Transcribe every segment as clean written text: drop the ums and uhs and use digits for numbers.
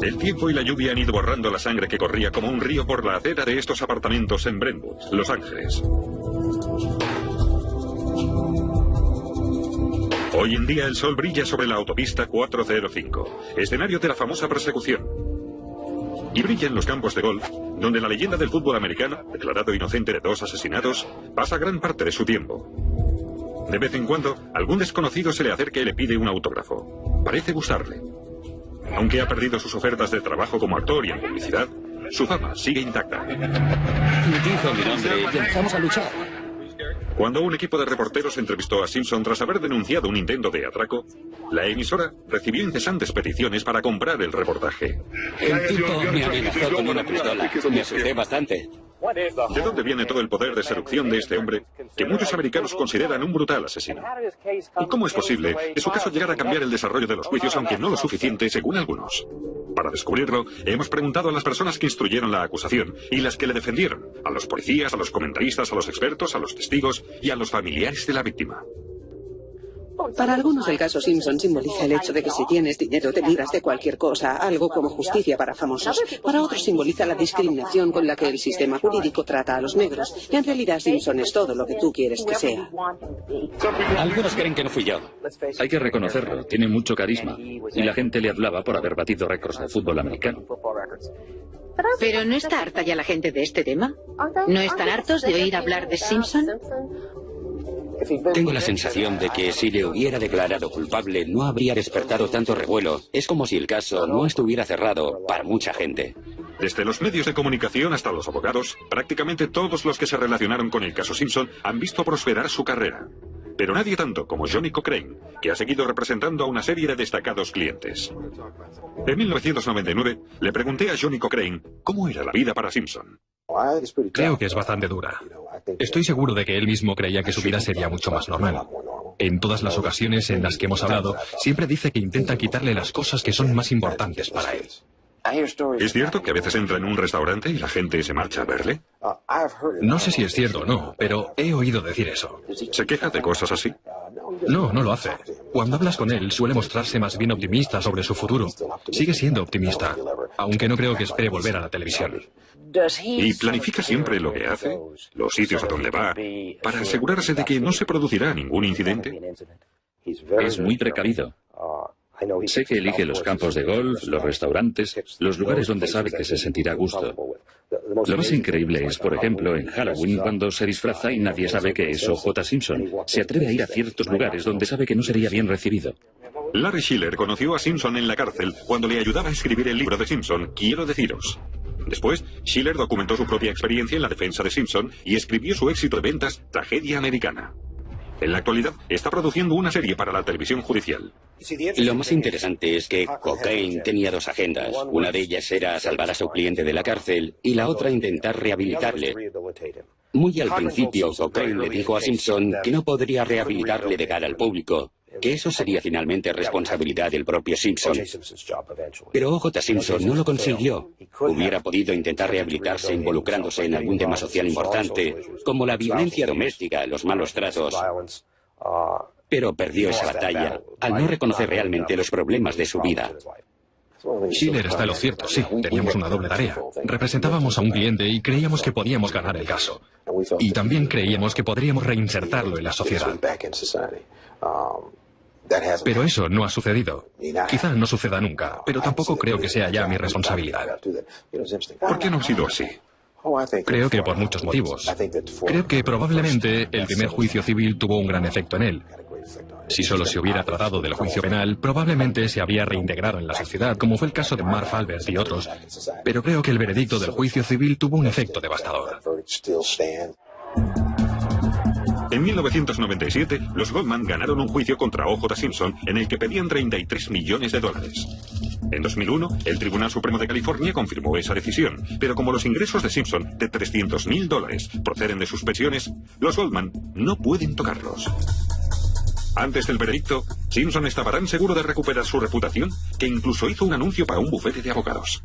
El tiempo y la lluvia han ido borrando la sangre que corría como un río por la acera de estos apartamentos en Brentwood, Los Ángeles. Hoy en día el sol brilla sobre la autopista 405, escenario de la famosa persecución. Y brilla en los campos de golf, donde la leyenda del fútbol americano, declarado inocente de 2 asesinatos, pasa gran parte de su tiempo. De vez en cuando, algún desconocido se le acerca y le pide un autógrafo. Parece gustarle. Aunque ha perdido sus ofertas de trabajo como actor y en publicidad, su fama sigue intacta. Dijo mi nombre y empezamos a luchar. Cuando un equipo de reporteros entrevistó a Simpson tras haber denunciado un intento de atraco, la emisora recibió incesantes peticiones para comprar el reportaje. El tipo me amenazó con una pistola. Me asusté bastante. ¿De dónde viene todo el poder de seducción de este hombre, que muchos americanos consideran un brutal asesino? ¿Y cómo es posible que su caso llegara a cambiar el desarrollo de los juicios, aunque no lo suficiente, según algunos? Para descubrirlo, hemos preguntado a las personas que instruyeron la acusación y las que le defendieron, a los policías, a los comentaristas, a los expertos, a los testigos y a los familiares de la víctima. Para algunos el caso Simpson simboliza el hecho de que si tienes dinero te libras de cualquier cosa, algo como justicia para famosos. Para otros simboliza la discriminación con la que el sistema jurídico trata a los negros. En realidad Simpson es todo lo que tú quieres que sea. Algunos creen que no fui yo. Hay que reconocerlo, tiene mucho carisma. Y la gente le adulaba por haber batido récords de fútbol americano. ¿Pero no está harta ya la gente de este tema? ¿No están hartos de oír hablar de Simpson? Tengo la sensación de que si le hubiera declarado culpable no habría despertado tanto revuelo. Es como si el caso no estuviera cerrado para mucha gente. Desde los medios de comunicación hasta los abogados, prácticamente todos los que se relacionaron con el caso Simpson han visto prosperar su carrera. Pero nadie tanto como Johnny Cochrane, que ha seguido representando a una serie de destacados clientes. En 1999 le pregunté a Johnny Cochrane cómo era la vida para Simpson. Creo que es bastante dura. Estoy seguro de que él mismo creía que su vida sería mucho más normal. En todas las ocasiones en las que hemos hablado, siempre dice que intenta quitarle las cosas que son más importantes para él. ¿Es cierto que a veces entra en un restaurante y la gente se marcha a verle? No sé si es cierto o no, pero he oído decir eso. ¿Se queja de cosas así? No, no lo hace. Cuando hablas con él, suele mostrarse más bien optimista sobre su futuro. Sigue siendo optimista, aunque no creo que espere volver a la televisión. ¿Y planifica siempre lo que hace? ¿Los sitios a donde va? ¿Para asegurarse de que no se producirá ningún incidente? Es muy precavido. Sé que elige los campos de golf, los restaurantes, los lugares donde sabe que se sentirá a gusto. Lo más increíble es, por ejemplo, en Halloween, cuando se disfraza y nadie sabe que es O.J. Simpson. Se atreve a ir a ciertos lugares donde sabe que no sería bien recibido. Larry Schiller conoció a Simpson en la cárcel cuando le ayudaba a escribir el libro de Simpson, Quiero deciros. Después, Schiller documentó su propia experiencia en la defensa de Simpson y escribió su éxito de ventas, Tragedia Americana. En la actualidad, está produciendo una serie para la televisión judicial. Lo más interesante es que Cochrane tenía 2 agendas. Una de ellas era salvar a su cliente de la cárcel y la otra intentar rehabilitarle. Muy al principio, Cochrane le dijo a Simpson que no podría rehabilitarle de cara al público, que eso sería finalmente responsabilidad del propio Simpson. Pero O.J. Simpson no lo consiguió. Hubiera podido intentar rehabilitarse involucrándose en algún tema social importante, como la violencia doméstica, los malos tratos, pero perdió esa batalla al no reconocer realmente los problemas de su vida. Schiller está en lo cierto, sí, teníamos una doble tarea. Representábamos a un cliente y creíamos que podíamos ganar el caso. Y también creíamos que podríamos reinsertarlo en la sociedad. Pero eso no ha sucedido. Quizá no suceda nunca, pero tampoco creo que sea ya mi responsabilidad. ¿Por qué no ha sido así? Creo que por muchos motivos. Creo que probablemente el primer juicio civil tuvo un gran efecto en él. Si solo se hubiera tratado del juicio penal, probablemente se habría reintegrado en la sociedad, como fue el caso de Marv Albert y otros. Pero creo que el veredicto del juicio civil tuvo un efecto devastador. En 1997, los Goldman ganaron un juicio contra O.J. Simpson en el que pedían $33 millones. En 2001, el Tribunal Supremo de California confirmó esa decisión, pero como los ingresos de Simpson, de $300.000, proceden de sus pensiones, los Goldman no pueden tocarlos. Antes del veredicto, Simpson estaba tan seguro de recuperar su reputación que incluso hizo un anuncio para un bufete de abogados.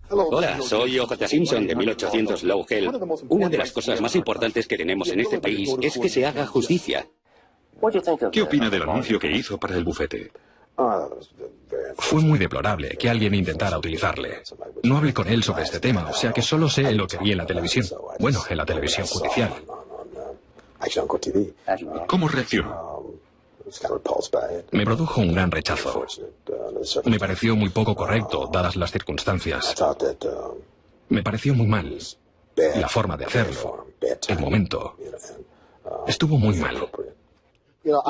Hola, soy O.J. Simpson de 1800 Low Hill. Una de las cosas más importantes que tenemos en este país es que se haga justicia. ¿Qué opina del anuncio que hizo para el bufete? Fue muy deplorable que alguien intentara utilizarle. No hablé con él sobre este tema, o sea que solo sé lo que vi en la televisión. Bueno, en la televisión judicial. ¿Cómo reaccionó? Me produjo un gran rechazo. Me pareció muy poco correcto, dadas las circunstancias. Me pareció muy mal. La forma de hacerlo, el momento, estuvo muy mal.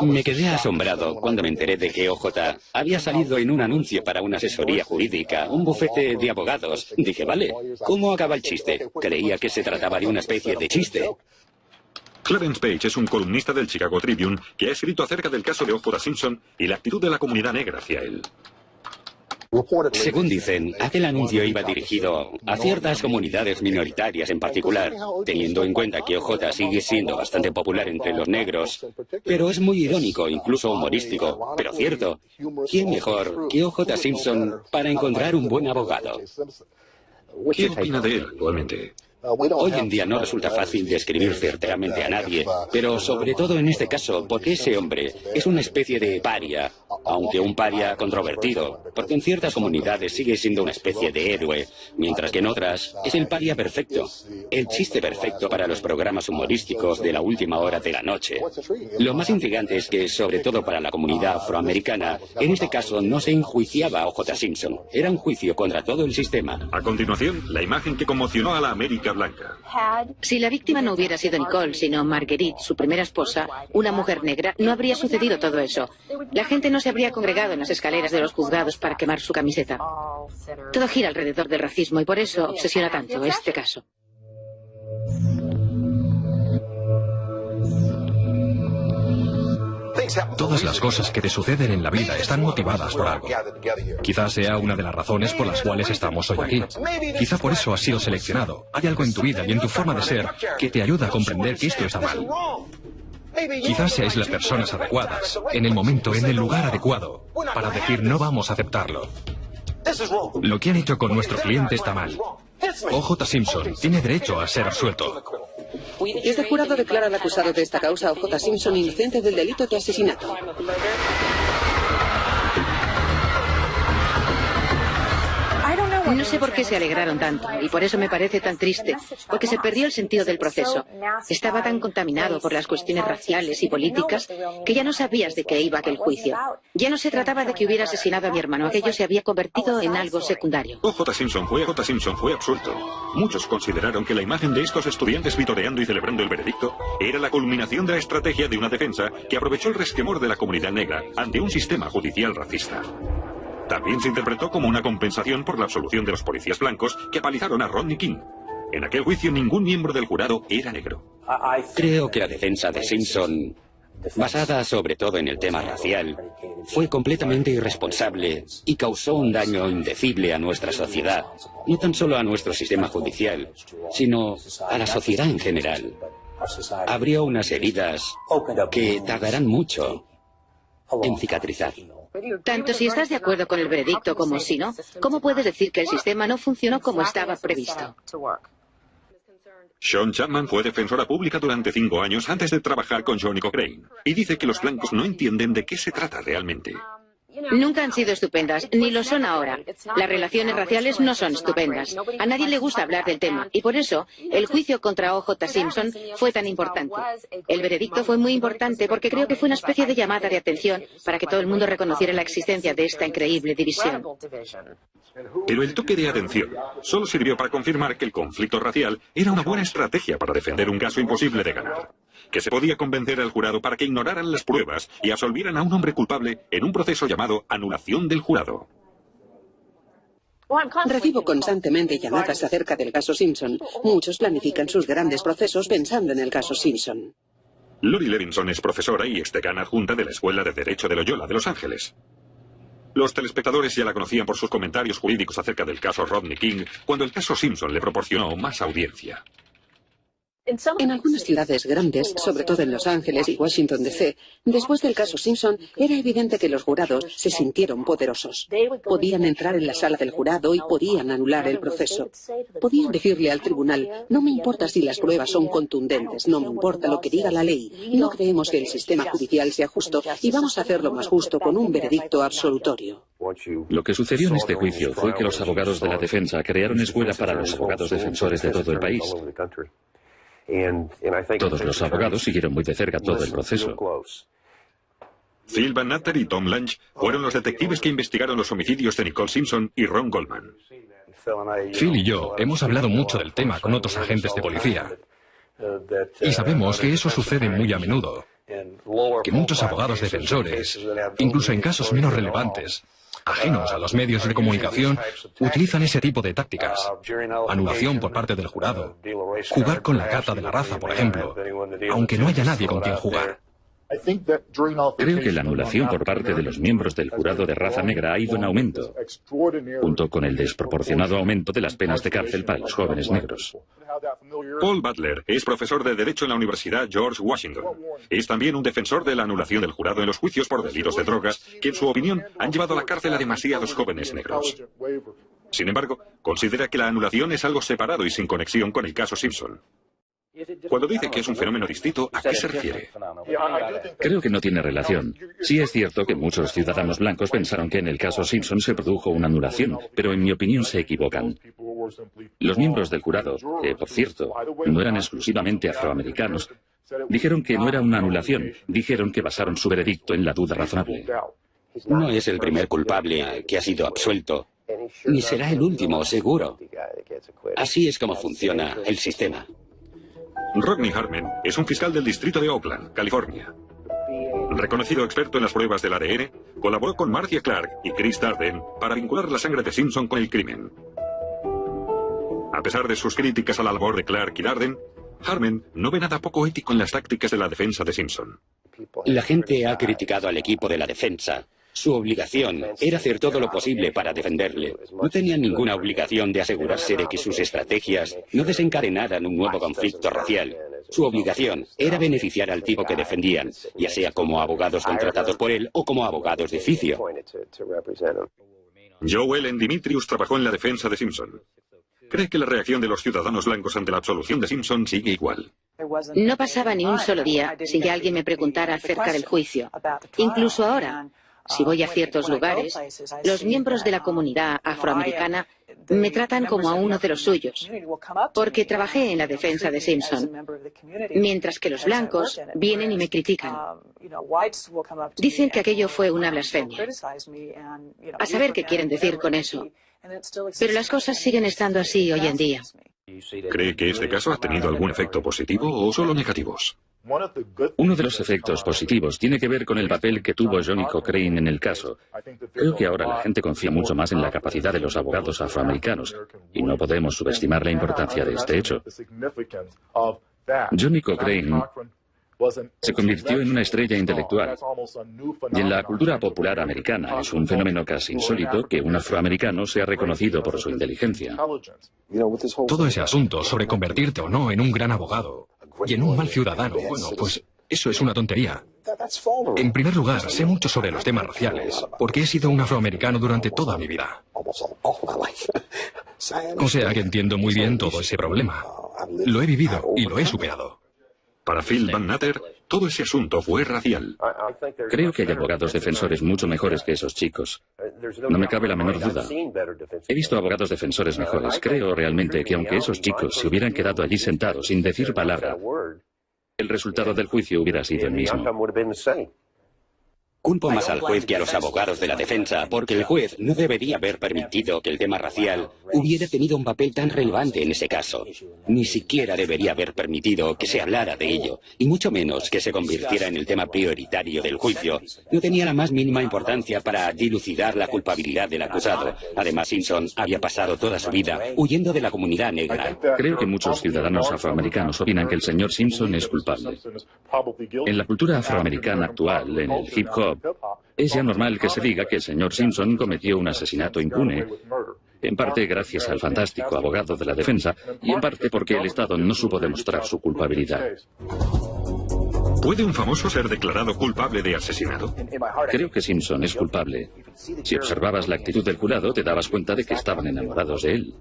Me quedé asombrado cuando me enteré de que OJ había salido en un anuncio para una asesoría jurídica, un bufete de abogados. Dije, vale, ¿cómo acaba el chiste? Creía que se trataba de una especie de chiste. Clarence Page es un columnista del Chicago Tribune que ha escrito acerca del caso de OJ Simpson y la actitud de la comunidad negra hacia él. Según dicen, aquel anuncio iba dirigido a ciertas comunidades minoritarias en particular, teniendo en cuenta que OJ sigue siendo bastante popular entre los negros, pero es muy irónico, incluso humorístico, pero cierto. ¿Quién mejor que OJ Simpson para encontrar un buen abogado? ¿Qué opina de él actualmente? Hoy en día no resulta fácil describir certeramente a nadie, pero sobre todo en este caso, porque ese hombre es una especie de paria, aunque un paria controvertido, porque en ciertas comunidades sigue siendo una especie de héroe, mientras que en otras es el paria perfecto, el chiste perfecto para los programas humorísticos de la última hora de la noche. Lo más intrigante es que, sobre todo para la comunidad afroamericana, en este caso no se enjuiciaba a OJ Simpson, era un juicio contra todo el sistema. A continuación, la imagen que conmocionó a la América blanca. Si la víctima no hubiera sido Nicole, sino Marguerite, su primera esposa, una mujer negra, no habría sucedido todo eso. La gente no se habría congregado en las escaleras de los juzgados para quemar su camiseta. Todo gira alrededor del racismo y por eso obsesiona tanto este caso. Todas las cosas que te suceden en la vida están motivadas por algo. Quizás sea una de las razones por las cuales estamos hoy aquí. Quizá por eso has sido seleccionado. Hay algo en tu vida y en tu forma de ser que te ayuda a comprender que esto está mal. Quizás seáis las personas adecuadas, en el momento, en el lugar adecuado, para decir no vamos a aceptarlo. Lo que han hecho con nuestro cliente está mal. OJ Simpson tiene derecho a ser absuelto. Este jurado declara al acusado de esta causa, OJ Simpson, inocente del delito de asesinato. No sé por qué se alegraron tanto, y por eso me parece tan triste, porque se perdió el sentido del proceso. Estaba tan contaminado por las cuestiones raciales y políticas que ya no sabías de qué iba aquel juicio. Ya no se trataba de que hubiera asesinado a mi hermano, aquello se había convertido en algo secundario. OJ Simpson fue absuelto. Muchos consideraron que la imagen de estos estudiantes vitoreando y celebrando el veredicto era la culminación de la estrategia de una defensa que aprovechó el resquemor de la comunidad negra ante un sistema judicial racista. También se interpretó como una compensación por la absolución de los policías blancos que apalizaron a Rodney King. En aquel juicio ningún miembro del jurado era negro. Creo que la defensa de Simpson, basada sobre todo en el tema racial, fue completamente irresponsable y causó un daño indecible a nuestra sociedad, no tan solo a nuestro sistema judicial, sino a la sociedad en general. Abrió unas heridas que tardarán mucho en cicatrizar. Tanto si estás de acuerdo con el veredicto como si no, ¿cómo puedes decir que el sistema no funcionó como estaba previsto? Sean Chapman fue defensora pública durante 5 años antes de trabajar con Johnny Cochrane y dice que los blancos no entienden de qué se trata realmente. Nunca han sido estupendas, ni lo son ahora. Las relaciones raciales no son estupendas. A nadie le gusta hablar del tema, y por eso el juicio contra OJ Simpson fue tan importante. El veredicto fue muy importante porque creo que fue una especie de llamada de atención para que todo el mundo reconociera la existencia de esta increíble división. Pero el toque de atención solo sirvió para confirmar que el conflicto racial era una buena estrategia para defender un caso imposible de ganar. Que se podía convencer al jurado para que ignoraran las pruebas y absolvieran a un hombre culpable en un proceso llamado anulación del jurado. Recibo constantemente llamadas acerca del caso Simpson. Muchos planifican sus grandes procesos pensando en el caso Simpson. Lori Levinson es profesora y exdecana adjunta de la Escuela de Derecho de Loyola de Los Ángeles. Los telespectadores ya la conocían por sus comentarios jurídicos acerca del caso Rodney King, cuando el caso Simpson le proporcionó más audiencia. En algunas ciudades grandes, sobre todo en Los Ángeles y Washington D.C., después del caso Simpson, era evidente que los jurados se sintieron poderosos. Podían entrar en la sala del jurado y podían anular el proceso. Podían decirle al tribunal, no me importa si las pruebas son contundentes, no me importa lo que diga la ley, no creemos que el sistema judicial sea justo y vamos a hacerlo más justo con un veredicto absolutorio. Lo que sucedió en este juicio fue que los abogados de la defensa crearon escuela para los abogados defensores de todo el país. Todos los abogados siguieron muy de cerca todo el proceso. Phil Van Natter y Tom Lange fueron los detectives que investigaron los homicidios de Nicole Simpson y Ron Goldman. Phil y yo hemos hablado mucho del tema con otros agentes de policía. Y sabemos que eso sucede muy a menudo. Que muchos abogados defensores, incluso en casos menos relevantes, ajenos a los medios de comunicación, utilizan ese tipo de tácticas. Anulación por parte del jurado. Jugar con la carta de la raza, por ejemplo, aunque no haya nadie con quien jugar. Creo que la anulación por parte de los miembros del jurado de raza negra ha ido en aumento, junto con el desproporcionado aumento de las penas de cárcel para los jóvenes negros. Paul Butler es profesor de Derecho en la Universidad George Washington. Es también un defensor de la anulación del jurado en los juicios por delitos de drogas, que en su opinión han llevado a la cárcel a demasiados jóvenes negros. Sin embargo, considera que la anulación es algo separado y sin conexión con el caso Simpson. Cuando dice que es un fenómeno distinto, ¿a qué se refiere? Creo que no tiene relación. Sí es cierto que muchos ciudadanos blancos pensaron que en el caso Simpson se produjo una anulación, pero en mi opinión se equivocan. Los miembros del jurado, que por cierto no eran exclusivamente afroamericanos, dijeron que no era una anulación, dijeron que basaron su veredicto en la duda razonable. No es el primer culpable que ha sido absuelto, ni será el último, seguro. Así es como funciona el sistema. Rodney Harmon es un fiscal del distrito de Oakland, California. Reconocido experto en las pruebas del ADN, colaboró con Marcia Clark y Chris Darden para vincular la sangre de Simpson con el crimen. A pesar de sus críticas a la labor de Clark y Darden, Harmon no ve nada poco ético en las tácticas de la defensa de Simpson. La gente ha criticado al equipo de la defensa. Su obligación era hacer todo lo posible para defenderle. No tenían ninguna obligación de asegurarse de que sus estrategias no desencadenaran un nuevo conflicto racial. Su obligación era beneficiar al tipo que defendían, ya sea como abogados contratados por él o como abogados de oficio. Joe Ellen Dimitrius trabajó en la defensa de Simpson. Cree que la reacción de los ciudadanos blancos ante la absolución de Simpson sigue igual. No pasaba ni un solo día sin que alguien me preguntara acerca del juicio. Incluso ahora, si voy a ciertos lugares, los miembros de la comunidad afroamericana me tratan como a uno de los suyos, porque trabajé en la defensa de Simpson, mientras que los blancos vienen y me critican. Dicen que aquello fue una blasfemia. A saber qué quieren decir con eso. Pero las cosas siguen estando así hoy en día. ¿Cree que este caso ha tenido algún efecto positivo o solo negativos? Uno de los efectos positivos tiene que ver con el papel que tuvo Johnny Cochrane en el caso. Creo que ahora la gente confía mucho más en la capacidad de los abogados afroamericanos, y no podemos subestimar la importancia de este hecho. Johnny Cochrane se convirtió en una estrella intelectual, y en la cultura popular americana es un fenómeno casi insólito que un afroamericano sea reconocido por su inteligencia. Todo ese asunto sobre convertirte o no en un gran abogado y en un mal ciudadano, bueno, pues eso es una tontería. En primer lugar, sé mucho sobre los temas raciales, porque he sido un afroamericano durante toda mi vida. O sea que entiendo muy bien todo ese problema. Lo he vivido y lo he superado. Para Phil Van Natter, todo ese asunto fue racial. Creo que hay abogados defensores mucho mejores que esos chicos. No me cabe la menor duda. He visto abogados defensores mejores. Creo realmente que aunque esos chicos se hubieran quedado allí sentados sin decir palabra, el resultado del juicio hubiera sido el mismo. Culpo más al juez que a los abogados de la defensa, porque el juez no debería haber permitido que el tema racial hubiera tenido un papel tan relevante en ese caso. Ni siquiera debería haber permitido que se hablara de ello, y mucho menos que se convirtiera en el tema prioritario del juicio. No tenía la más mínima importancia para dilucidar la culpabilidad del acusado. Además, Simpson había pasado toda su vida huyendo de la comunidad negra. Creo que muchos ciudadanos afroamericanos opinan que el señor Simpson es culpable. En la cultura afroamericana actual, en el hip hop, es ya normal que se diga que el señor Simpson cometió un asesinato impune. en parte gracias al fantástico abogado de la defensa y en parte porque el Estado no supo demostrar su culpabilidad. ¿Puede un famoso ser declarado culpable de asesinato? Creo que Simpson es culpable. Si observabas la actitud del jurado, te dabas cuenta de que estaban enamorados de él.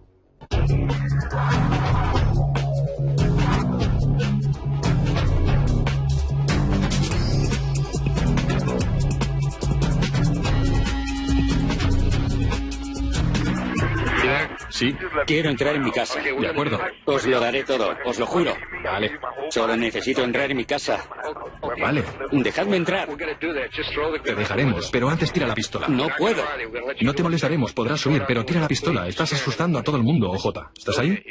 Sí, Quiero entrar en mi casa. de acuerdo. Os lo daré todo, os lo juro. Vale, Solo necesito entrar en mi casa. vale. Dejadme entrar. Te dejaremos, pero antes tira la pistola. No puedo. No te molestaremos, podrás huir, pero tira la pistola. Estás asustando a todo el mundo, OJ. ¿Estás ahí?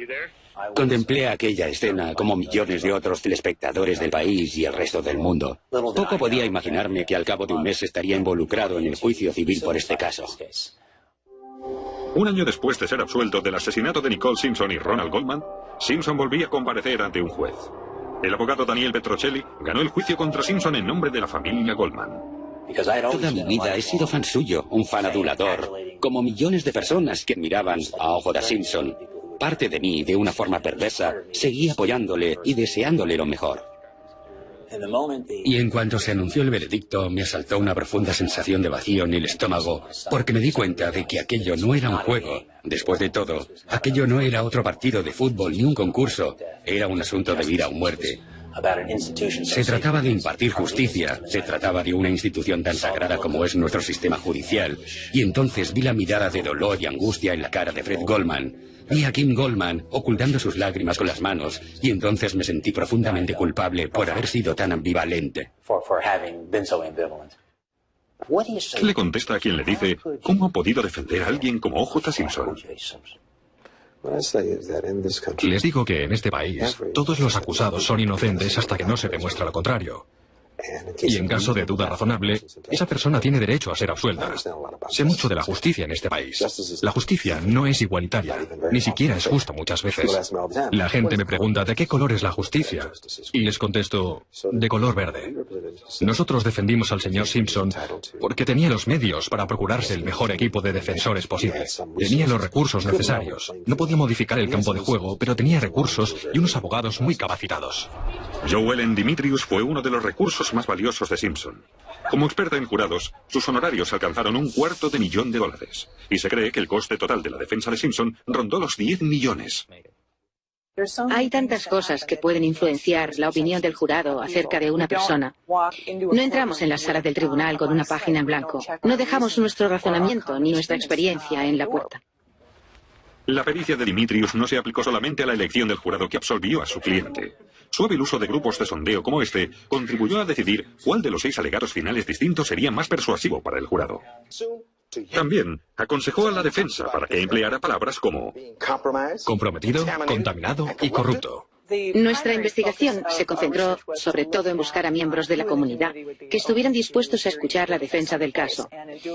Contemplé aquella escena como millones de otros telespectadores del país y el resto del mundo. Poco podía imaginarme que al cabo de un mes estaría involucrado en el juicio civil por este caso. Un año después de ser absuelto del asesinato de Nicole Simpson y Ronald Goldman, Simpson volvía a comparecer ante un juez. El abogado Daniel Petrocelli ganó el juicio contra Simpson en nombre de la familia Goldman. Toda mi vida he sido fan suyo, un fan adulador, como millones de personas que admiraban a O.J. Simpson. Parte de mí, de una forma perversa, seguía apoyándole y deseándole lo mejor. Y en cuanto se anunció el veredicto, me asaltó una profunda sensación de vacío en el estómago, porque me di cuenta de que aquello no era un juego. Después de todo, aquello no era otro partido de fútbol ni un concurso, era un asunto de vida o muerte. Se trataba de impartir justicia, se trataba de una institución tan sagrada como es nuestro sistema judicial, y entonces vi la mirada de dolor y angustia en la cara de Fred Goldman. Vi a Kim Goldman ocultando sus lágrimas con las manos, y entonces me sentí profundamente culpable por haber sido tan ambivalente. ¿Qué le contesta a quien le dice cómo ha podido defender a alguien como O.J. Simpson? Les digo que en este país todos los acusados son inocentes hasta que no se demuestra lo contrario. Y en caso de duda razonable, esa persona tiene derecho a ser absuelta. Sé mucho de la justicia en este país. La justicia no es igualitaria, ni siquiera es justa muchas veces. La gente me pregunta ¿de qué color es la justicia? Y les contesto, de color verde. Nosotros defendimos al señor Simpson porque tenía los medios para procurarse el mejor equipo de defensores posible. Tenía los recursos necesarios. No podía modificar el campo de juego, pero tenía recursos y unos abogados muy capacitados. Joellen Dimitrius fue uno de los recursos más valiosos de Simpson. Como experta en jurados, sus honorarios alcanzaron $250,000,000 y se cree que el coste total de la defensa de Simpson rondó los 10 millones. Hay tantas cosas que pueden influenciar la opinión del jurado acerca de una persona. No entramos en la sala del tribunal con una página en blanco. No dejamos nuestro razonamiento ni nuestra experiencia en la puerta. La pericia de Dimitrius no se aplicó solamente a la elección del jurado que absolvió a su cliente. Su hábil uso de grupos de sondeo como este contribuyó a decidir cuál de los 6 alegatos finales distintos sería más persuasivo para el jurado. También aconsejó a la defensa para que empleara palabras como Comprometido, contaminado y corrupto. Nuestra investigación se concentró sobre todo en buscar a miembros de la comunidad que estuvieran dispuestos a escuchar la defensa del caso.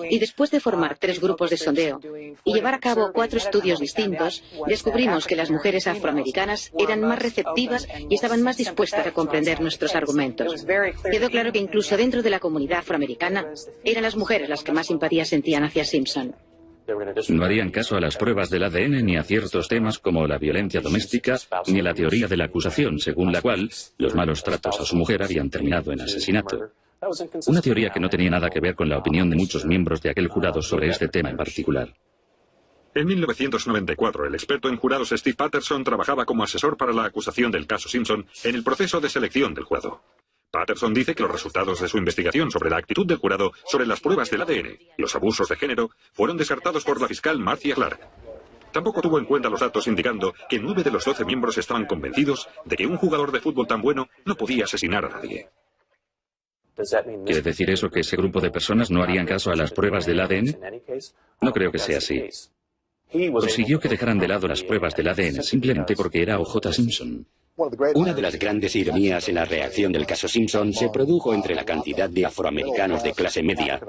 Y después de formar 3 grupos de sondeo y llevar a cabo 4 estudios distintos, descubrimos que las mujeres afroamericanas eran más receptivas y estaban más dispuestas a comprender nuestros argumentos. Quedó claro que incluso dentro de la comunidad afroamericana eran las mujeres las que más simpatía sentían hacia Simpson. No harían caso a las pruebas del ADN ni a ciertos temas como la violencia doméstica ni a la teoría de la acusación, según la cual los malos tratos a su mujer habían terminado en asesinato. Una teoría que no tenía nada que ver con la opinión de muchos miembros de aquel jurado sobre este tema en particular. En 1994, el experto en jurados Steve Patterson trabajaba como asesor para la acusación del caso Simpson en el proceso de selección del jurado. Patterson dice que los resultados de su investigación sobre la actitud del jurado sobre las pruebas del ADN y los abusos de género fueron descartados por la fiscal Marcia Clark. Tampoco tuvo en cuenta los datos indicando que 9 de los 12 miembros estaban convencidos de que un jugador de fútbol tan bueno no podía asesinar a nadie. ¿Quiere decir eso que ese grupo de personas no harían caso a las pruebas del ADN? No creo que sea así. Consiguió que dejaran de lado las pruebas del ADN simplemente porque era O.J. Simpson. Una de las grandes ironías en la reacción del caso Simpson se produjo entre la cantidad de afroamericanos de clase media.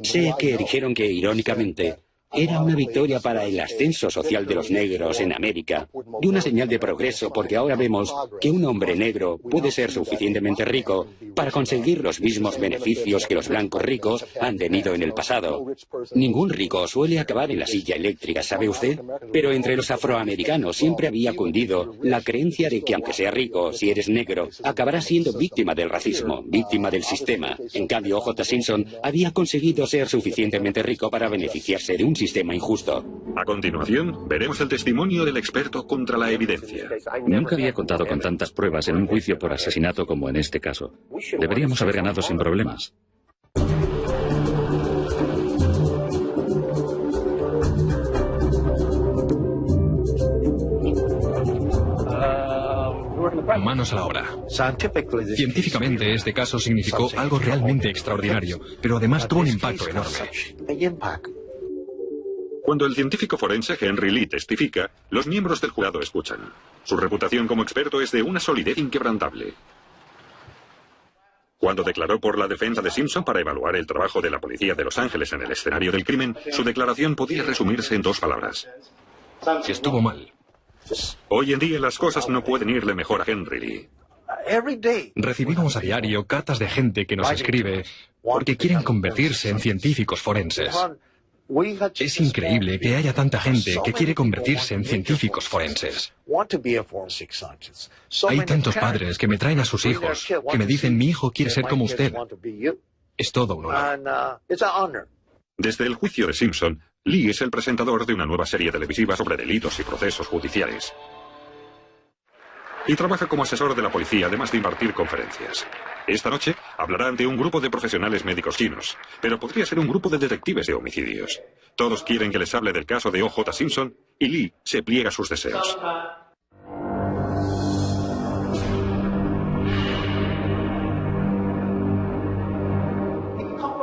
Sé que dijeron que, irónicamente, Era una victoria para el ascenso social de los negros en América y una señal de progreso porque ahora vemos que un hombre negro puede ser suficientemente rico para conseguir los mismos beneficios que los blancos ricos han tenido en el pasado. Ningún rico suele acabar en la silla eléctrica, ¿sabe usted? Pero entre los afroamericanos siempre había cundido la creencia de que aunque sea rico, si eres negro, acabarás siendo víctima del racismo, víctima del sistema. En cambio, O.J. Simpson había conseguido ser suficientemente rico para beneficiarse de un sistema injusto. A continuación, veremos el testimonio del experto contra la evidencia. Nunca había contado con tantas pruebas en un juicio por asesinato como en este caso. Deberíamos haber ganado sin problemas. Manos a la obra. Científicamente, este caso significó algo realmente extraordinario, pero además tuvo un impacto enorme. Cuando el científico forense Henry Lee testifica, los miembros del jurado escuchan. Su reputación como experto es de una solidez inquebrantable. Cuando declaró por la defensa de Simpson para evaluar el trabajo de la policía de Los Ángeles en el escenario del crimen, su declaración podía resumirse en 2 palabras. Estuvo mal. Hoy en día las cosas no pueden irle mejor a Henry Lee. Recibimos a diario cartas de gente que nos escribe porque quieren convertirse en científicos forenses. Es increíble que haya tanta gente que quiere convertirse en científicos forenses. Hay tantos padres que me traen a sus hijos, que me dicen, mi hijo quiere ser como usted. Es todo un honor. Desde el juicio de Simpson, Lee es el presentador de una nueva serie televisiva sobre delitos y procesos judiciales. Y trabaja como asesor de la policía, además de impartir conferencias. Esta noche hablará ante un grupo de profesionales médicos chinos, pero podría ser un grupo de detectives de homicidios. Todos quieren que les hable del caso de O.J. Simpson y Lee se pliega a sus deseos.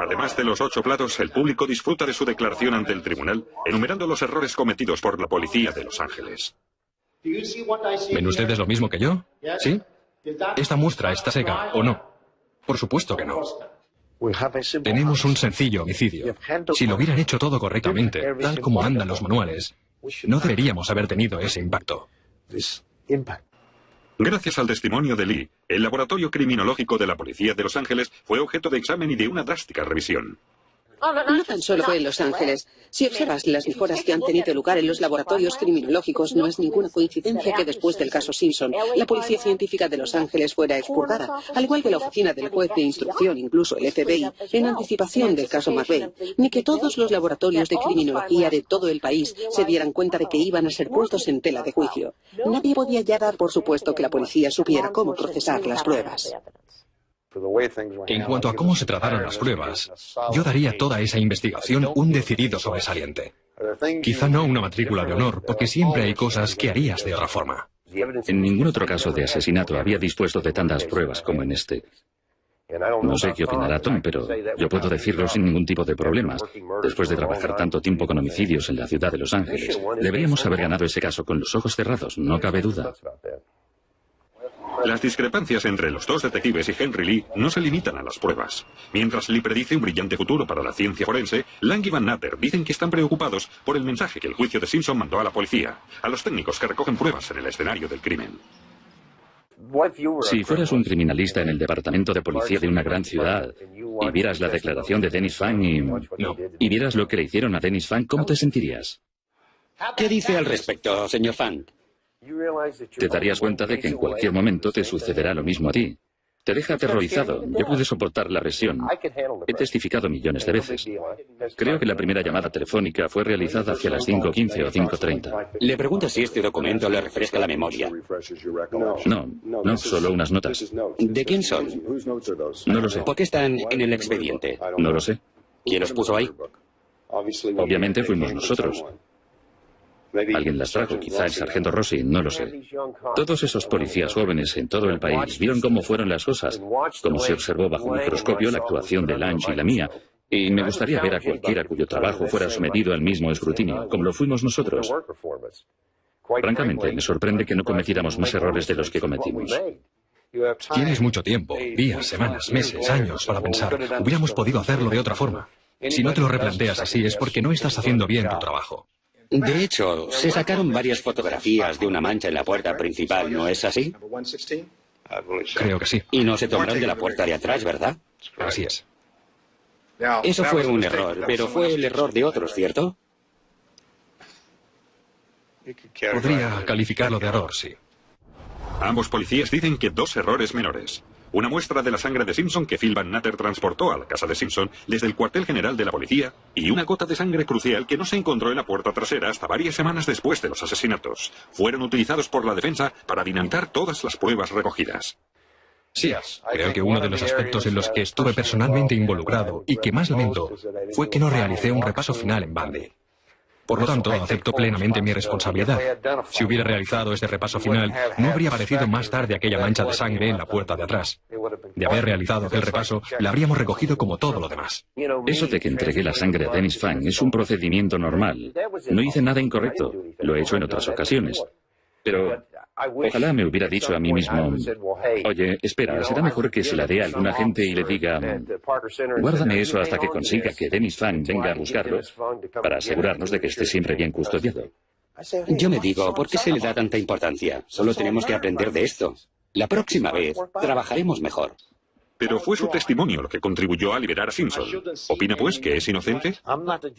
Además de los 8 platos, el público disfruta de su declaración ante el tribunal, enumerando los errores cometidos por la policía de Los Ángeles. ¿Ven ustedes lo mismo que yo? ¿Sí? ¿Esta muestra está seca o no? Por supuesto que no. Tenemos un sencillo homicidio. Si lo hubieran hecho todo correctamente, tal como andan los manuales, no deberíamos haber tenido ese impacto. Gracias al testimonio de Lee, el laboratorio criminológico de la policía de Los Ángeles fue objeto de examen y de una drástica revisión. No tan solo fue en Los Ángeles. Si observas las mejoras que han tenido lugar en los laboratorios criminológicos, no es ninguna coincidencia que después del caso Simpson, la Policía Científica de Los Ángeles fuera expurgada, al igual que la Oficina del Juez de Instrucción, incluso el FBI, en anticipación del caso McVeigh, ni que todos los laboratorios de criminología de todo el país se dieran cuenta de que iban a ser puestos en tela de juicio. Nadie podía ya dar por supuesto que la policía supiera cómo procesar las pruebas. En cuanto a cómo se trataron las pruebas, yo daría a toda esa investigación un decidido sobresaliente. Quizá no una matrícula de honor, porque siempre hay cosas que harías de otra forma. En ningún otro caso de asesinato había dispuesto de tantas pruebas como en este. No sé qué opinará Tom, pero yo puedo decirlo sin ningún tipo de problemas. Después de trabajar tanto tiempo con homicidios en la ciudad de Los Ángeles, deberíamos haber ganado ese caso con los ojos cerrados, no cabe duda. Las discrepancias entre los 2 detectives y Henry Lee no se limitan a las pruebas. Mientras Lee predice un brillante futuro para la ciencia forense, Lang y Van Natter dicen que están preocupados por el mensaje que el juicio de Simpson mandó a la policía, a los técnicos que recogen pruebas en el escenario del crimen. Si fueras un criminalista en el departamento de policía de una gran ciudad y vieras la declaración de Dennis Fang y vieras lo que le hicieron a Dennis Fang, ¿cómo te sentirías? ¿Qué dice al respecto, señor Fang? Te darías cuenta de que en cualquier momento te sucederá lo mismo a ti. Te deja aterrorizado. Yo pude soportar la presión. He testificado millones de veces. Creo que la primera llamada telefónica fue realizada hacia las 5:15 o 5:30. Le pregunto si este documento le refresca la memoria. No, solo unas notas. ¿De quién son? No lo sé. ¿Por qué están en el expediente? No lo sé. ¿Quién los puso ahí? Obviamente fuimos nosotros. Alguien las trajo, quizá el sargento Rossi, no lo sé. Todos esos policías jóvenes en todo el país vieron cómo fueron las cosas, cómo se observó bajo un microscopio la actuación de Lange y la mía, y me gustaría ver a cualquiera cuyo trabajo fuera sometido al mismo escrutinio, como lo fuimos nosotros. Francamente, me sorprende que no cometiéramos más errores de los que cometimos. Tienes mucho tiempo, días, semanas, meses, años para pensar. Hubiéramos podido hacerlo de otra forma. Si no te lo replanteas así es porque no estás haciendo bien tu trabajo. De hecho, se sacaron varias fotografías de una mancha en la puerta principal, ¿no es así? Creo que sí. Y no se tomaron de la puerta de atrás, ¿verdad? Así es. Eso fue un error, pero fue el error de otros, ¿cierto? Podría calificarlo de error, sí. Ambos policías dicen que 2 errores menores. Una muestra de la sangre de Simpson que Phil Van Natter transportó a la casa de Simpson desde el cuartel general de la policía y una gota de sangre crucial que no se encontró en la puerta trasera hasta varias semanas después de los asesinatos. Fueron utilizados por la defensa para dinamitar todas las pruebas recogidas. Sí, creo que uno de los aspectos en los que estuve personalmente involucrado y que más lamento fue que no realicé un repaso final en Bundy. Por lo tanto, acepto plenamente mi responsabilidad. Si hubiera realizado ese repaso final, no habría aparecido más tarde aquella mancha de sangre en la puerta de atrás. De haber realizado aquel repaso, la habríamos recogido como todo lo demás. Eso de que entregué la sangre a Dennis Fang es un procedimiento normal. No hice nada incorrecto. Lo he hecho en otras ocasiones. Pero ojalá me hubiera dicho a mí mismo, oye, espera, será mejor que se la dé a alguna gente y le diga, guárdame eso hasta que consiga que Dennis Fang venga a buscarlo para asegurarnos de que esté siempre bien custodiado. Yo me digo, ¿por qué se le da tanta importancia? Solo tenemos que aprender de esto. La próxima vez trabajaremos mejor. Pero fue su testimonio lo que contribuyó a liberar a Simpson. ¿Opina, pues, que es inocente?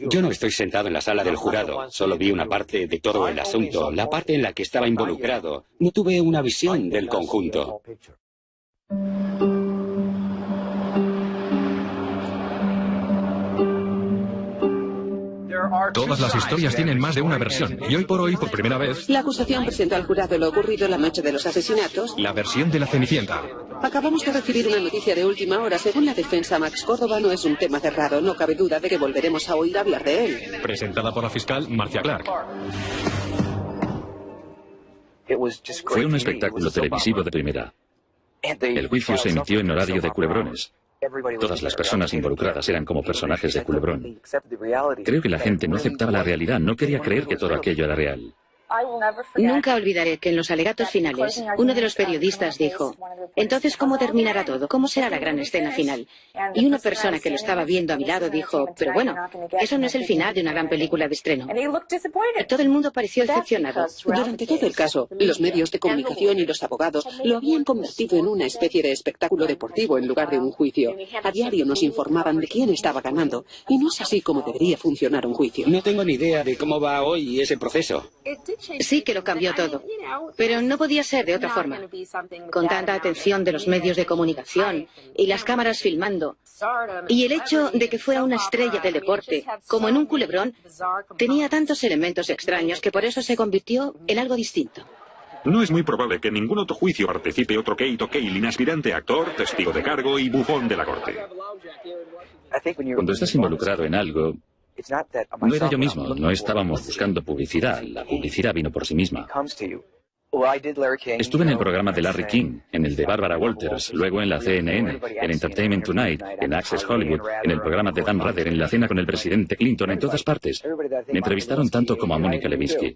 Yo no estoy sentado en la sala del jurado. Solo vi una parte de todo el asunto, la parte en la que estaba involucrado. No tuve una visión del conjunto. Todas las historias tienen más de una versión, y hoy por hoy, por primera vez, La acusación presentó al jurado lo ocurrido la noche de los asesinatos. la versión de la Cenicienta. Acabamos de recibir una noticia de última hora. Según la defensa, Max Córdoba no es un tema cerrado. No cabe duda de que volveremos a oír hablar de él. Presentada por la fiscal Marcia Clark. Fue un espectáculo televisivo de primera. El juicio se emitió en horario de culebrones. Todas las personas involucradas eran como personajes de culebrón. Creo que la gente no aceptaba la realidad, no quería creer que todo aquello era real. Nunca olvidaré que en los alegatos finales, uno de los periodistas dijo, entonces, ¿cómo terminará todo? ¿Cómo será la gran escena final? Y una persona que lo estaba viendo a mi lado dijo, pero bueno, eso no es el final de una gran película de estreno. Y todo el mundo pareció decepcionado. Durante todo el caso, los medios de comunicación y los abogados lo habían convertido en una especie de espectáculo deportivo en lugar de un juicio. A diario nos informaban de quién estaba ganando, y no es así como debería funcionar un juicio. No tengo ni idea de cómo va hoy ese proceso. Sí que lo cambió todo, pero no podía ser de otra forma. Con tanta atención de los medios de comunicación y las cámaras filmando, y el hecho de que fuera una estrella del deporte, como en un culebrón, tenía tantos elementos extraños que por eso se convirtió en algo distinto. No es muy probable que en ningún otro juicio participe otro Kate O'Kane, aspirante a actor, testigo de cargo y bufón de la corte. Cuando estás involucrado en algo, no era yo mismo, no estábamos buscando publicidad, la publicidad vino por sí misma. Estuve en el programa de Larry King, en el de Barbara Walters, luego en la CNN, en Entertainment Tonight, en Access Hollywood, en el programa de Dan Rather, en la cena con el presidente Clinton, en todas partes. Me entrevistaron tanto como a Mónica Lewinsky.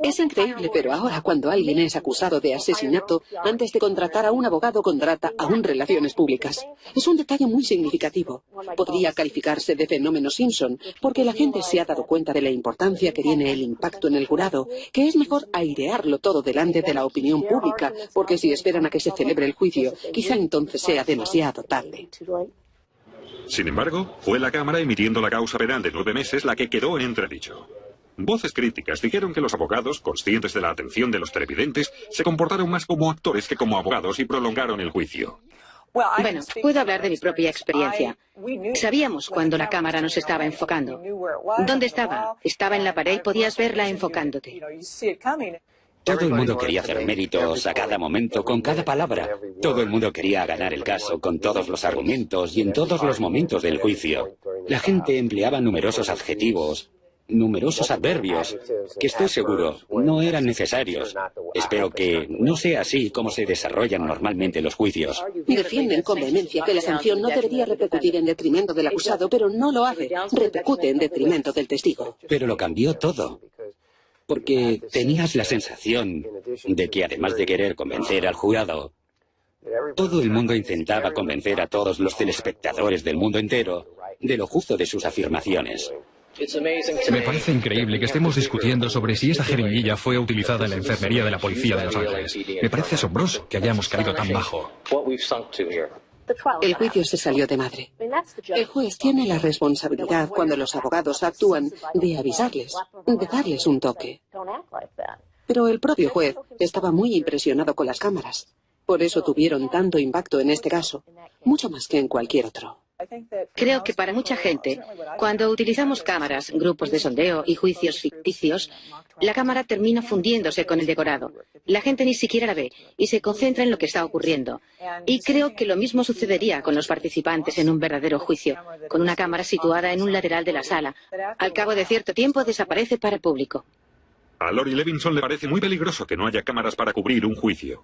Es increíble, pero ahora cuando alguien es acusado de asesinato, antes de contratar a un abogado, contrata a un relaciones públicas. Es un detalle muy significativo. Podría calificarse de fenómeno Simpson, porque la gente se ha dado cuenta de la importancia que tiene el impacto en el jurado, que es mejor airearlo todo delante de la opinión pública, porque si esperan a que se celebre el juicio, quizá entonces sea demasiado tarde. Sin embargo, fue la Cámara emitiendo la causa penal de 9 meses la que quedó en entredicho. Voces críticas dijeron que los abogados, conscientes de la atención de los televidentes, se comportaron más como actores que como abogados y prolongaron el juicio. Bueno, puedo hablar de mi propia experiencia. Sabíamos cuando la cámara nos estaba enfocando. ¿Dónde estaba? Estaba en la pared y podías verla enfocándote. Todo el mundo quería hacer méritos a cada momento, con cada palabra. Todo el mundo quería ganar el caso con todos los argumentos y en todos los momentos del juicio. La gente empleaba numerosos adjetivos, numerosos adverbios, que estoy seguro no eran necesarios. Espero que no sea así como se desarrollan normalmente los juicios. Defienden con vehemencia que la sanción no debería repercutir en detrimento del acusado, pero no lo hace. Repercute en detrimento del testigo. Pero lo cambió todo. Porque tenías la sensación de que además de querer convencer al jurado, todo el mundo intentaba convencer a todos los telespectadores del mundo entero de lo justo de sus afirmaciones. Me parece increíble que estemos discutiendo sobre si esa jeringuilla fue utilizada en la enfermería de la policía de Los Ángeles. Me parece asombroso que hayamos caído tan bajo. El juicio se salió de madre. El juez tiene la responsabilidad, cuando los abogados actúan, de avisarles, de darles un toque. Pero el propio juez estaba muy impresionado con las cámaras. Por eso tuvieron tanto impacto en este caso, mucho más que en cualquier otro. Creo que para mucha gente, cuando utilizamos cámaras, grupos de sondeo y juicios ficticios, la cámara termina fundiéndose con el decorado. La gente ni siquiera la ve y se concentra en lo que está ocurriendo. Y creo que lo mismo sucedería con los participantes en un verdadero juicio, con una cámara situada en un lateral de la sala. Al cabo de cierto tiempo desaparece para el público. A Lori Levinson le parece muy peligroso que no haya cámaras para cubrir un juicio.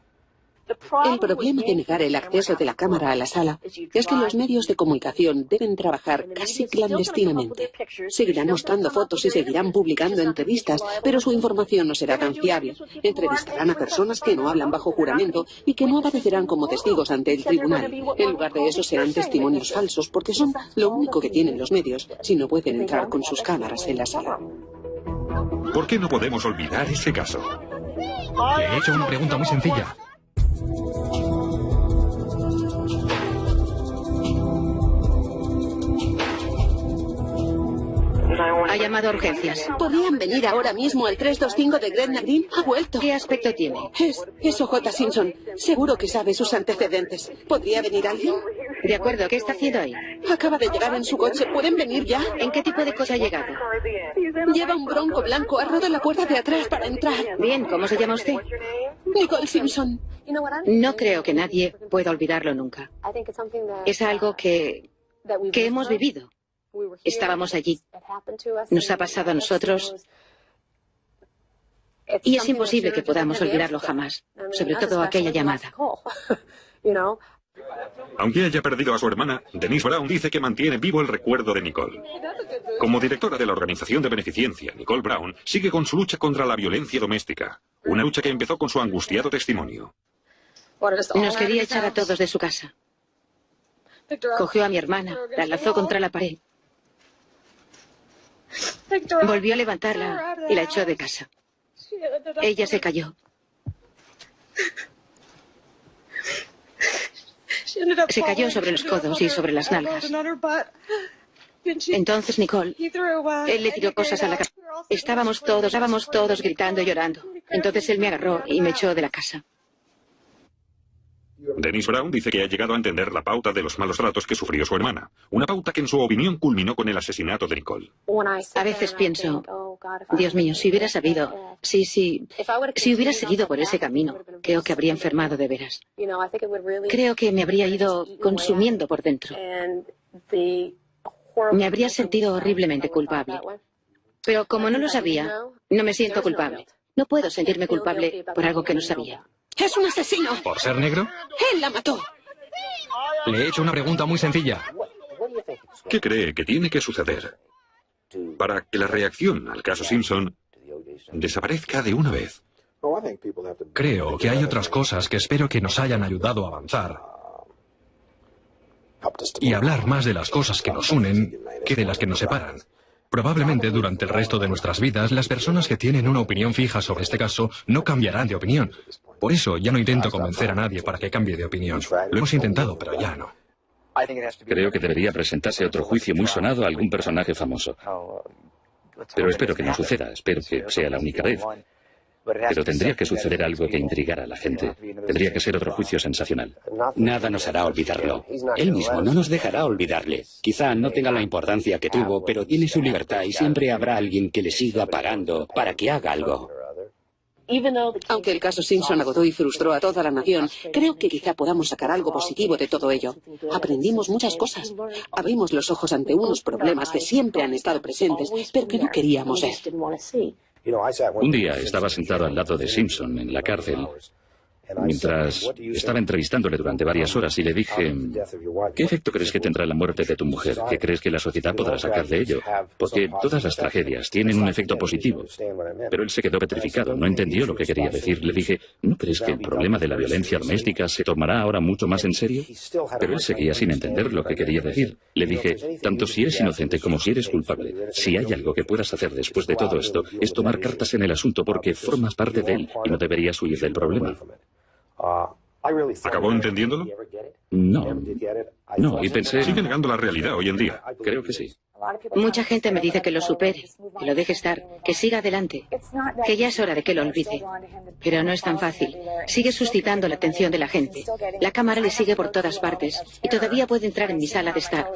El problema de negar el acceso de la cámara a la sala es que los medios de comunicación deben trabajar casi clandestinamente. Seguirán mostrando fotos y seguirán publicando entrevistas, pero su información no será tan fiable. Entrevistarán a personas que no hablan bajo juramento y que no aparecerán como testigos ante el tribunal. En lugar de eso serán testimonios falsos porque son lo único que tienen los medios si no pueden entrar con sus cámaras en la sala. ¿Por qué no podemos olvidar ese caso? Le he hecho una pregunta muy sencilla. Ha llamado a urgencias. ¿Podrían venir ahora mismo al 325 de Gretna Green? Ha vuelto. ¿Qué aspecto tiene? Es O.J. Simpson. Seguro que sabe sus antecedentes. ¿Podría venir alguien? De acuerdo, ¿qué está haciendo ahí? Acaba de llegar en su coche. ¿Pueden venir ya? ¿En qué tipo de cosa ha llegado? Lleva un Bronco blanco. Ha roto la puerta de atrás para entrar. Bien, ¿cómo se llama usted? Nicole Simpson. No creo que nadie pueda olvidarlo nunca. Es algo que hemos vivido. Estábamos allí. Nos ha pasado a nosotros. Y es imposible que podamos olvidarlo jamás. Sobre todo aquella llamada. Aunque haya perdido a su hermana, Denise Brown dice que mantiene vivo el recuerdo de Nicole. Como directora de la organización de beneficencia, Nicole Brown sigue con su lucha contra la violencia doméstica. Una lucha que empezó con su angustiado testimonio. Nos quería echar a todos de su casa. Cogió a mi hermana, la lanzó contra la pared. Volvió a levantarla y la echó de casa. Ella se cayó. Se cayó sobre los codos y sobre las nalgas. Entonces Nicole, él le tiró cosas a la cabeza. Estábamos todos gritando y llorando. Entonces él me agarró y me echó de la casa. Denise Brown dice que ha llegado a entender la pauta de los malos tratos que sufrió su hermana. Una pauta que en su opinión culminó con el asesinato de Nicole. A veces pienso, Dios mío, si hubiera sabido, si hubiera seguido por ese camino, creo que habría enfermado de veras. Creo que me habría ido consumiendo por dentro. Me habría sentido horriblemente culpable. Pero como no lo sabía, no me siento culpable. No puedo sentirme culpable por algo que no sabía. ¡Es un asesino! ¿Por ser negro? ¡Él la mató! Le he hecho una pregunta muy sencilla. ¿Qué cree que tiene que suceder para que la reacción al caso Simpson desaparezca de una vez? Creo que hay otras cosas que espero que nos hayan ayudado a avanzar y hablar más de las cosas que nos unen que de las que nos separan. Probablemente durante el resto de nuestras vidas, las personas que tienen una opinión fija sobre este caso no cambiarán de opinión. Por eso ya no intento convencer a nadie para que cambie de opinión. Lo hemos intentado, pero ya no. Creo que debería presentarse otro juicio muy sonado a algún personaje famoso. Pero espero que no suceda, espero que sea la única vez. Pero tendría que suceder algo que intrigara a la gente. Tendría que ser otro juicio sensacional. Nada nos hará olvidarlo. Él mismo no nos dejará olvidarle. Quizá no tenga la importancia que tuvo, pero tiene su libertad y siempre habrá alguien que le siga pagando para que haga algo. Aunque el caso Simpson agotó y frustró a toda la nación, creo que quizá podamos sacar algo positivo de todo ello. Aprendimos muchas cosas. Abrimos los ojos ante unos problemas que siempre han estado presentes, pero que no queríamos ver. Un día estaba sentado al lado de Simpson en la cárcel mientras estaba entrevistándole durante varias horas y le dije, ¿qué efecto crees que tendrá la muerte de tu mujer? ¿Qué crees que la sociedad podrá sacar de ello? Porque todas las tragedias tienen un efecto positivo. Pero él se quedó petrificado, no entendió lo que quería decir. Le dije, ¿no crees que el problema de la violencia doméstica se tomará ahora mucho más en serio? Pero él seguía sin entender lo que quería decir. Le dije, tanto si eres inocente como si eres culpable, si hay algo que puedas hacer después de todo esto, es tomar cartas en el asunto porque formas parte de él y no deberías huir del problema. ¿Acabó entendiéndolo? No. No, y pensé... Sigue negando la realidad hoy en día. Creo que sí. Mucha gente me dice que lo supere, que lo deje estar, que siga adelante, que ya es hora de que lo olvide. Pero no es tan fácil. Sigue suscitando la atención de la gente. La cámara le sigue por todas partes y todavía puede entrar en mi sala de estar.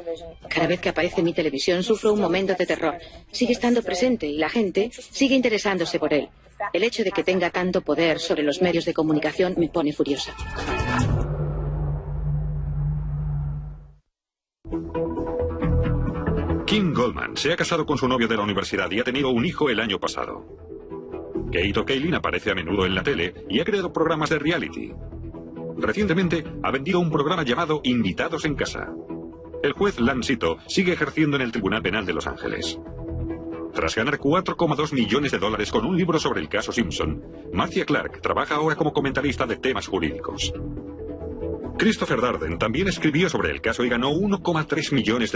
Cada vez que aparece en mi televisión sufro un momento de terror. Sigue estando presente y la gente sigue interesándose por él. El hecho de que tenga tanto poder sobre los medios de comunicación me pone furiosa. Kim Goldman se ha casado con su novio de la universidad y ha tenido un hijo el año pasado. Kate O'Kaylin aparece a menudo en la tele y ha creado programas de reality. Recientemente ha vendido un programa llamado Invitados en Casa. El juez Lance Sito sigue ejerciendo en el Tribunal Penal de Los Ángeles. Tras ganar $4,2 millones con un libro sobre el caso Simpson, Marcia Clark trabaja ahora como comentarista de temas jurídicos. Christopher Darden también escribió sobre el caso y ganó $1,3 millones.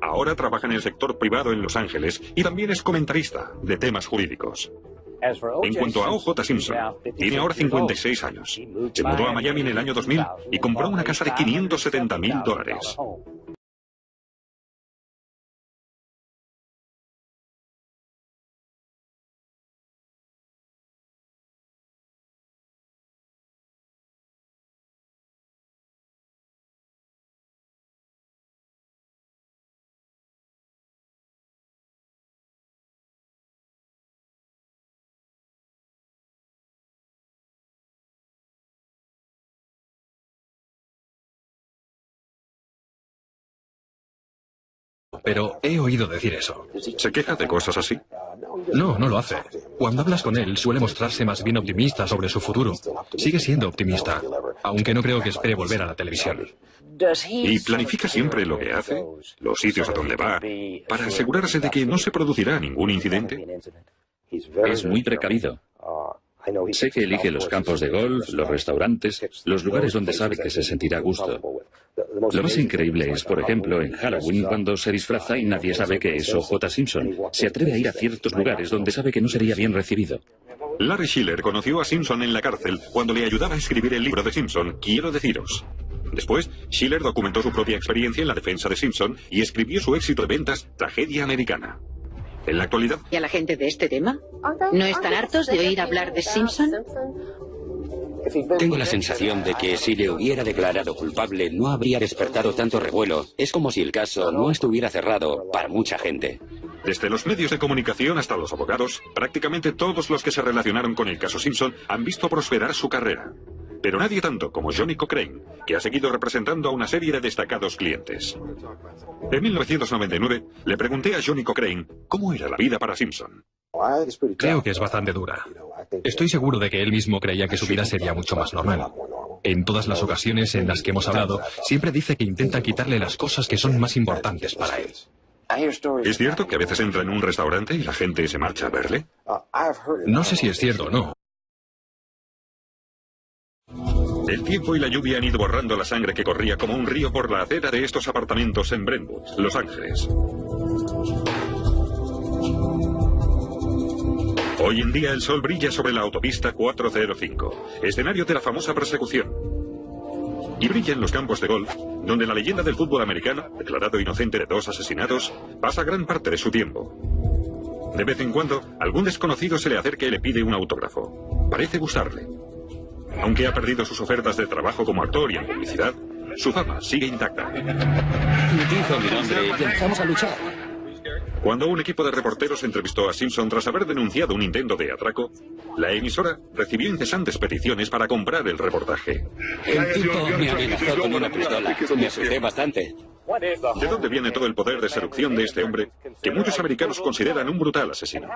Ahora trabaja en el sector privado en Los Ángeles y también es comentarista de temas jurídicos. En cuanto a O.J. Simpson, tiene ahora 56 años. Se mudó a Miami en el año 2000 y compró una casa de $570,000. Pero he oído decir eso. ¿Se queja de cosas así? No, no lo hace. Cuando hablas con él, suele mostrarse más bien optimista sobre su futuro. Sigue siendo optimista, aunque no creo que espere volver a la televisión. ¿Y planifica siempre lo que hace? ¿Los sitios a donde va? Para asegurarse de que no se producirá ningún incidente. Es muy precavido. Sé que elige los campos de golf, los restaurantes, los lugares donde sabe que se sentirá a gusto. Lo más increíble es, por ejemplo, en Halloween, cuando se disfraza y nadie sabe que es O.J. Simpson. Se atreve a ir a ciertos lugares donde sabe que no sería bien recibido. Larry Schiller conoció a Simpson en la cárcel cuando le ayudaba a escribir el libro de Simpson, Quiero deciros. Después, Schiller documentó su propia experiencia en la defensa de Simpson y escribió su éxito de ventas, Tragedia Americana. En la actualidad... ¿Y a la gente de este tema? ¿No están hartos de oír hablar de Simpson? Tengo la sensación de que si le hubiera declarado culpable no habría despertado tanto revuelo. Es como si el caso no estuviera cerrado para mucha gente. Desde los medios de comunicación hasta los abogados, prácticamente todos los que se relacionaron con el caso Simpson han visto prosperar su carrera. Pero nadie tanto como Johnny Cochrane, que ha seguido representando a una serie de destacados clientes. En 1999 le pregunté a Johnny Cochrane cómo era la vida para Simpson. Creo que es bastante dura. Estoy seguro de que él mismo creía que su vida sería mucho más normal. En todas las ocasiones en las que hemos hablado, siempre dice que intenta quitarle las cosas que son más importantes para él. ¿Es cierto que a veces entra en un restaurante y la gente se marcha a verle? No sé si es cierto o no. El tiempo y la lluvia han ido borrando la sangre que corría como un río por la acera de estos apartamentos en Brentwood, Los Ángeles. Hoy en día el sol brilla sobre la autopista 405, escenario de la famosa persecución. Y brilla en los campos de golf, donde la leyenda del fútbol americano, declarado inocente de 2 asesinatos, pasa gran parte de su tiempo. De vez en cuando, algún desconocido se le acerca y le pide un autógrafo. Parece gustarle. Aunque ha perdido sus ofertas de trabajo como actor y en publicidad, su fama sigue intacta. Dijo mi nombre y empezamos a luchar. Cuando un equipo de reporteros entrevistó a Simpson tras haber denunciado un intento de atraco, la emisora recibió incesantes peticiones para comprar el reportaje. El tipo me amenazó con una pistola. Me asusté bastante. ¿De dónde viene todo el poder de seducción de este hombre, que muchos americanos consideran un brutal asesino?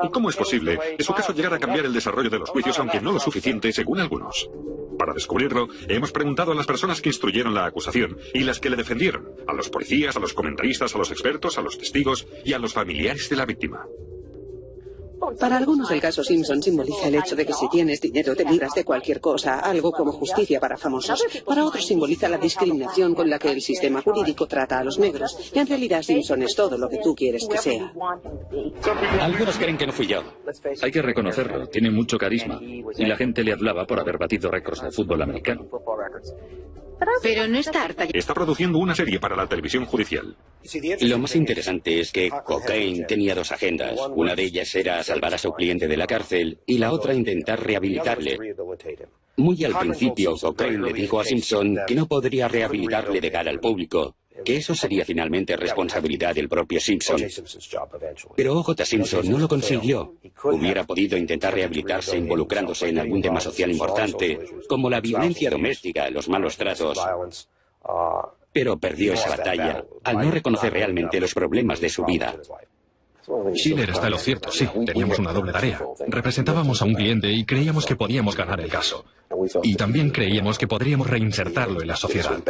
¿Y cómo es posible que su caso llegara a cambiar el desarrollo de los juicios, aunque no lo suficiente, según algunos? Para descubrirlo, hemos preguntado a las personas que instruyeron la acusación y las que le defendieron, a los policías, a los comentaristas, a los expertos, a los testigos y a los familiares de la víctima. Para algunos el caso Simpson simboliza el hecho de que si tienes dinero te libras de cualquier cosa, algo como justicia para famosos. Para otros simboliza la discriminación con la que el sistema jurídico trata a los negros. En realidad Simpson es todo lo que tú quieres que sea. Algunos creen que no fui yo. Hay que reconocerlo, tiene mucho carisma. Y la gente le adulaba por haber batido récords de fútbol americano. Pero no está harta. Está produciendo una serie para la televisión judicial. Lo más interesante es que Cocaine tenía dos agendas. Una de ellas era salvar a su cliente de la cárcel y la otra intentar rehabilitarle. Muy al principio, Cocaine le dijo a Simpson que no podría rehabilitarle de cara al público, que eso sería finalmente responsabilidad del propio Simpson. Pero O.J. Simpson no lo consiguió. Hubiera podido intentar rehabilitarse involucrándose en algún tema social importante, como la violencia doméstica, los malos tratos. Pero perdió esa batalla al no reconocer realmente los problemas de su vida. Schiller está en lo cierto, sí. Teníamos una doble tarea. Representábamos a un cliente y creíamos que podíamos ganar el caso. Y también creíamos que podríamos reinsertarlo en la sociedad.